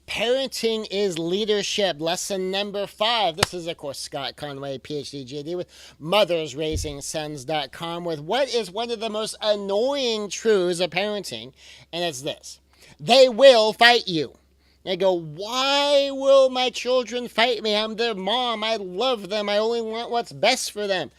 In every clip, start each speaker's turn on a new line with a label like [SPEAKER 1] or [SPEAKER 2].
[SPEAKER 1] Parenting is Leadership, lesson number 5. This is, of course, Scott Conway, PhD, GD, with mothersraisingsons.com, with what is one of the most annoying truths of parenting, and it's this: they will fight you. They go, why will my children fight me? I'm their mom. I love them. I only want what's best for them.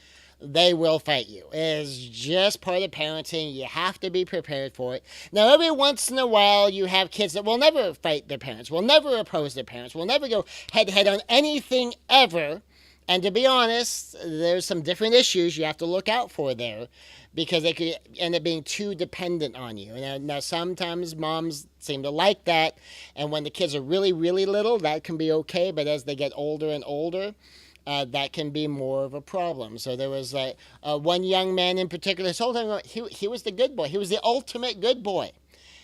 [SPEAKER 1] They will fight you. It is just part of parenting. You have to be prepared for it. Now, every once in a while, you have kids that will never fight their parents, will never oppose their parents, will never go head-to-head on anything ever. And to be honest, there's some different issues you have to look out for there, because they could end up being too dependent on you. Now, sometimes moms seem to like that, and when the kids are really, really little, that can be okay, but as they get older and older, that can be more of a problem. So there was one young man in particular, his whole time, he was the good boy. He was the ultimate good boy.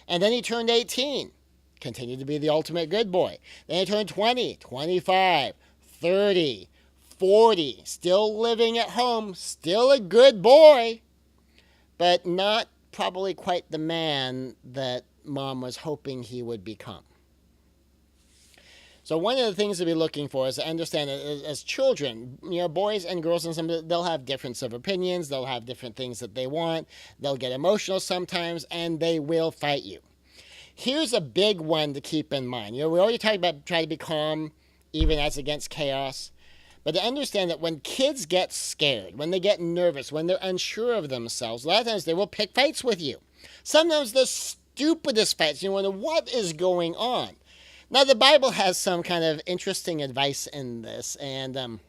[SPEAKER 1] And then he turned 18, continued to be the ultimate good boy. Then he turned 20, 25, 30, 40, still living at home, still a good boy, but not probably quite the man that mom was hoping he would become. So one of the things to be looking for is to understand that as children, boys and girls, and they'll have difference of opinions, they'll have different things that they want, they'll get emotional sometimes, and they will fight you. Here's a big one to keep in mind. We already talked about trying to be calm, even as against chaos. But to understand that when kids get scared, when they get nervous, when they're unsure of themselves, a lot of times they will pick fights with you. Sometimes the stupidest fights. You wonder what is going on. Now, the Bible has some kind of interesting advice in this, and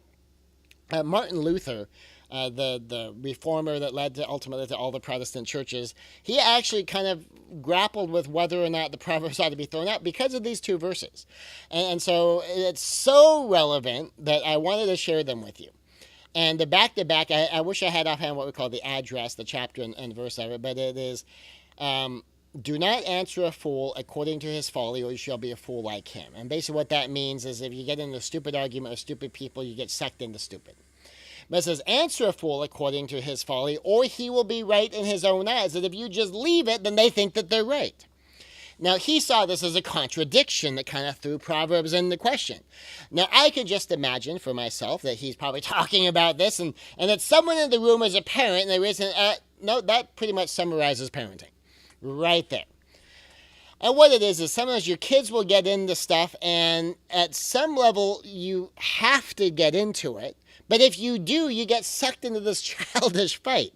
[SPEAKER 1] Martin Luther, the reformer that led ultimately to all the Protestant churches, he actually kind of grappled with whether or not the Proverbs ought to be thrown out because of these two verses. And so it's so relevant that I wanted to share them with you. And the back-to-back, I wish I had offhand what we call the address, the chapter and verse of it, but it is... do not answer a fool according to his folly, or you shall be a fool like him. And basically what that means is if you get into a stupid argument with stupid people, you get sucked into stupid. But it says, answer a fool according to his folly, or he will be right in his own eyes. That if you just leave it, then they think that they're right. Now, he saw this as a contradiction that kind of threw Proverbs into question. Now, I could just imagine for myself that he's probably talking about this, and that someone in the room is a parent, and there isn't, no, that pretty much summarizes parenting. Right there. And what it is sometimes your kids will get into stuff, and at some level you have to get into it. But if you do, you get sucked into this childish fight.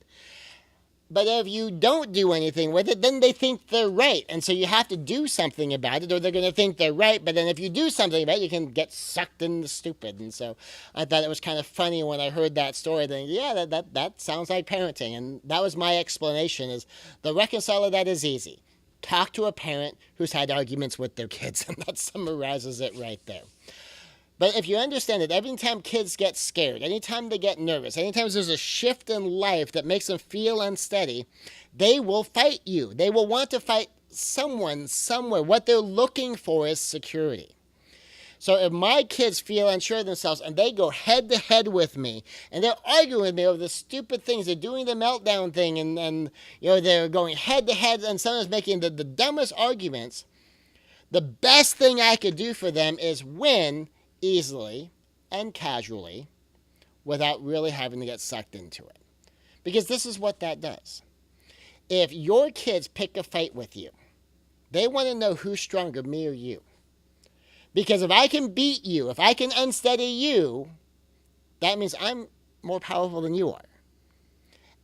[SPEAKER 1] But if you don't do anything with it, then they think they're right. And so you have to do something about it, or they're going to think they're right. But then if you do something about it, you can get sucked into stupid. And so I thought it was kind of funny when I heard that story. Then, yeah, that sounds like parenting. And that was my explanation, is the reconcile of that is easy. Talk to a parent who's had arguments with their kids, and that summarizes it right there. But if you understand that every time kids get scared, anytime they get nervous, anytime there's a shift in life that makes them feel unsteady, they will fight you. They will want to fight someone, somewhere. What they're looking for is security. So if my kids feel unsure of themselves and they go head to head with me, and they're arguing with me over the stupid things, they're doing the meltdown thing, and they're going head to head, and sometimes making the dumbest arguments, the best thing I could do for them is win easily and casually without really having to get sucked into it. Because this is what that does. If your kids pick a fight with you, they want to know who's stronger, me or you. Because if I can beat you, if I can unsteady you, that means I'm more powerful than you are.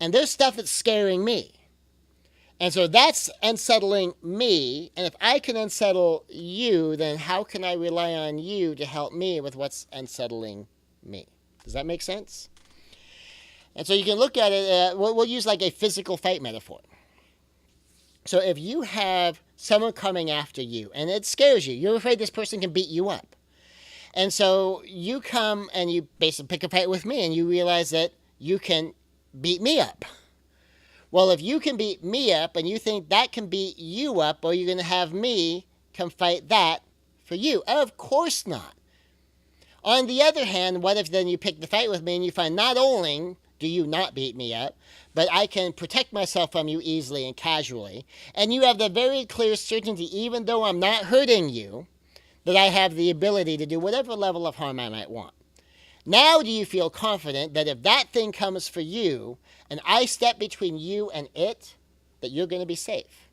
[SPEAKER 1] And there's stuff that's scaring me. And so that's unsettling me. And if I can unsettle you, then how can I rely on you to help me with what's unsettling me? Does that make sense? And so you can look at it, we'll use like a physical fight metaphor. So if you have someone coming after you and it scares you, you're afraid this person can beat you up. And so you come and you basically pick a fight with me, and you realize that you can beat me up. Well, if you can beat me up and you think that can beat you up, or you're going to have me come fight that for you. Of course not. On the other hand, what if then you pick the fight with me and you find not only do you not beat me up, but I can protect myself from you easily and casually, and you have the very clear certainty, even though I'm not hurting you, that I have the ability to do whatever level of harm I might want. Now do you feel confident that if that thing comes for you and I step between you and it, that you're going to be safe?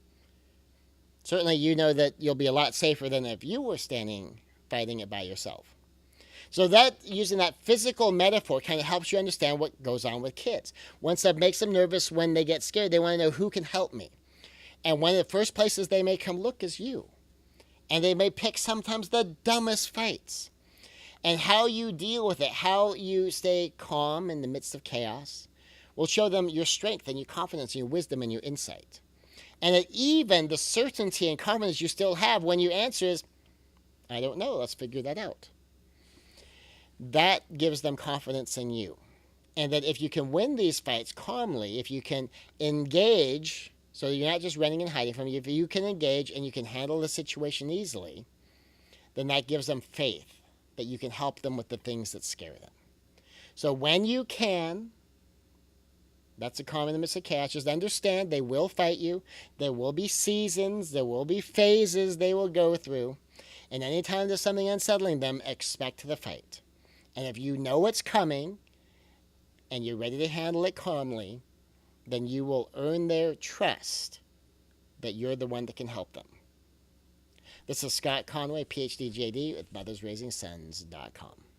[SPEAKER 1] Certainly you know that you'll be a lot safer than if you were standing fighting it by yourself. So that, using that physical metaphor, kind of helps you understand what goes on with kids. One step makes them nervous when they get scared. They want to know who can help me. And one of the first places they may come look is you. And they may pick sometimes the dumbest fights. And how you deal with it, how you stay calm in the midst of chaos, will show them your strength and your confidence and your wisdom and your insight. And that even the certainty and confidence you still have when you answer is, I don't know, let's figure that out. That gives them confidence in you. And that if you can win these fights calmly, if you can engage, so you're not just running and hiding from you, if you can engage and you can handle the situation easily, then that gives them faith that you can help them with the things that scare them. So when you can, that's a common mistake of chaos. Just understand they will fight you. There will be seasons. There will be phases they will go through. And anytime there's something unsettling them, expect the fight. And if you know it's coming and you're ready to handle it calmly, then you will earn their trust that you're the one that can help them. This is Scott Conway, PhD, JD, with mothersraisingsons.com.